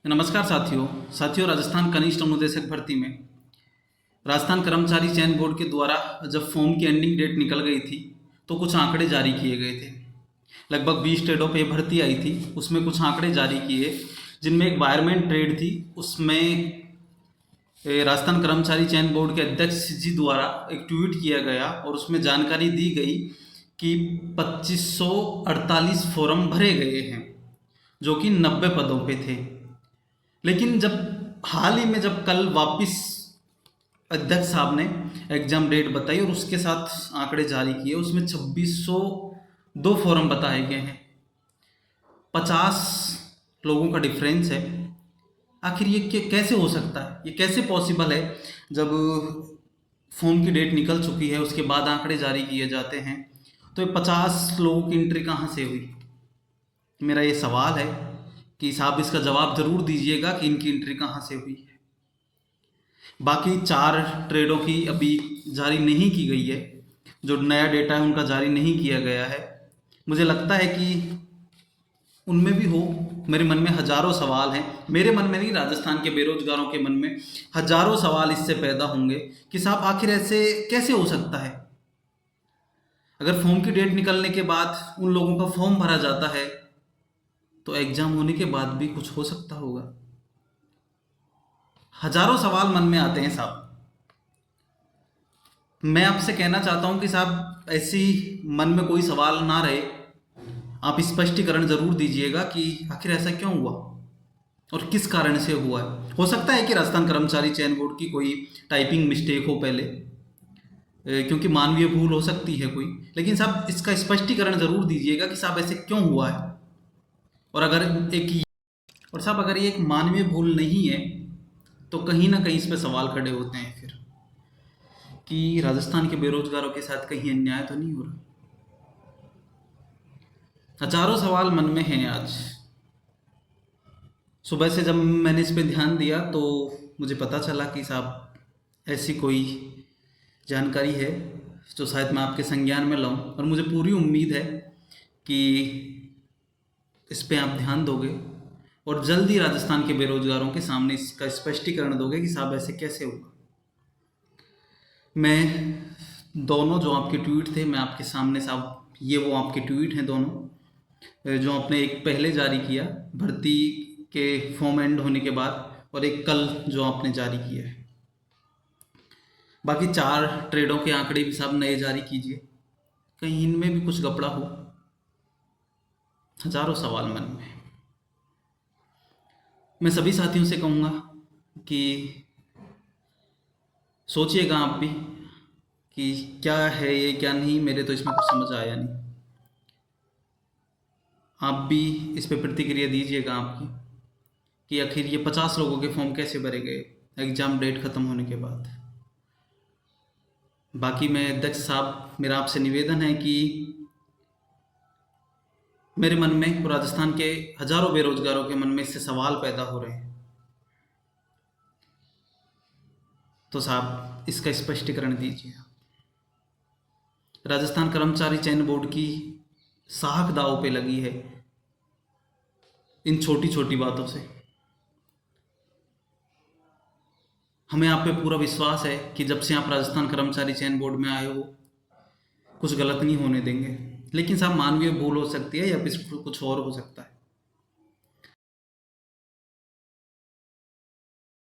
नमस्कार साथियों राजस्थान कनिष्ठ अनुदेशक भर्ती में राजस्थान कर्मचारी चयन बोर्ड के द्वारा जब फॉर्म की एंडिंग डेट निकल गई थी तो कुछ आंकड़े जारी किए गए थे। लगभग 20 ट्रेडों पे भर्ती आई थी, उसमें कुछ आंकड़े जारी किए जिनमें एक वायरमैन ट्रेड थी। उसमें राजस्थान कर्मचारी चयन बोर्ड के अध्यक्ष जी द्वारा एक ट्वीट किया गया और उसमें जानकारी दी गई कि 2548 फॉर्म भरे गए हैं जो कि 90 पदों पे थे। लेकिन जब हाल ही में जब कल वापस अध्यक्ष साहब ने एग्जाम डेट बताई और उसके साथ आंकड़े जारी किए, उसमें 2602 फॉर्म बताए गए हैं। 50 लोगों का डिफरेंस है। आखिर ये कैसे हो सकता है, ये कैसे पॉसिबल है? जब फॉर्म की डेट निकल चुकी है उसके बाद आंकड़े जारी किए जाते हैं, तो ये 50 लोगों की एंट्री कहाँ से हुई? मेरा ये सवाल है कि साहब इसका जवाब जरूर दीजिएगा कि इनकी एंट्री कहाँ से हुई है। बाकी 4 ट्रेडों की अभी जारी नहीं की गई है, जो नया डेटा है उनका जारी नहीं किया गया है। मुझे लगता है कि उनमें भी हो। मेरे मन में हजारों सवाल हैं, मेरे मन में नहीं, राजस्थान के बेरोजगारों के मन में हजारों सवाल इससे पैदा होंगे कि साहब आखिर ऐसे कैसे हो सकता है। अगर फॉर्म की डेट निकलने के बाद उन लोगों का फॉर्म भरा जाता है तो एग्जाम होने के बाद भी कुछ हो सकता होगा। हजारों सवाल मन में आते हैं साहब। मैं आपसे कहना चाहता हूं कि साहब ऐसी मन में कोई सवाल ना रहे, आप स्पष्टीकरण जरूर दीजिएगा कि आखिर ऐसा क्यों हुआ और किस कारण से हुआ है। हो सकता है कि राजस्थान कर्मचारी चयन बोर्ड की कोई टाइपिंग मिस्टेक हो पहले, क्योंकि मानवीय भूल हो सकती है कोई, लेकिन साहब इसका स्पष्टीकरण जरूर दीजिएगा कि साहब ऐसे क्यों हुआ है। और साहब अगर ये एक मानवीय भूल नहीं है तो कहीं ना कहीं इस पे सवाल खड़े होते हैं फिर कि राजस्थान के बेरोजगारों के साथ कहीं अन्याय तो नहीं हो रहा। हजारों सवाल मन में हैं। आज सुबह से जब मैंने इस पे ध्यान दिया तो मुझे पता चला कि साहब ऐसी कोई जानकारी है जो शायद मैं आपके संज्ञान में लाऊं, और मुझे पूरी उम्मीद है कि इस पे आप ध्यान दोगे और जल्दी राजस्थान के बेरोजगारों के सामने इसका स्पष्टीकरण दोगे कि साहब ऐसे कैसे हुआ। मैं दोनों जो आपके ट्वीट थे मैं आपके सामने, साहब ये वो आपके ट्वीट हैं दोनों, जो आपने एक पहले जारी किया भर्ती के फॉर्म एंड होने के बाद, और एक कल जो आपने जारी किया है। बाकी 4 ट्रेडों के आंकड़े भी साहब नए जारी कीजिए, कहीं इनमें भी कुछ गपड़ा हो। हजारों सवाल मन में। मैं सभी साथियों से कहूँगा कि सोचिएगा आप भी कि क्या है ये क्या नहीं, मेरे तो इसमें कुछ समझ आया नहीं। आप भी इस पे प्रतिक्रिया दीजिएगा आपकी कि आखिर ये 50 लोगों के फॉर्म कैसे भरे गए एग्ज़ाम डेट ख़त्म होने के बाद। बाकी मैं अध्यक्ष साहब, मेरा आपसे निवेदन है कि मेरे मन में और राजस्थान के हजारों बेरोजगारों के मन में इससे सवाल पैदा हो रहे हैं, तो साहब इसका स्पष्टीकरण दीजिए। राजस्थान कर्मचारी चयन बोर्ड की साख दांव पे लगी है इन छोटी छोटी बातों से। हमें आप पे पूरा विश्वास है कि जब से आप राजस्थान कर्मचारी चयन बोर्ड में आए हो कुछ गलत नहीं होने देंगे, लेकिन साहब मानवीय भूल हो सकती है या फिर कुछ और हो सकता है।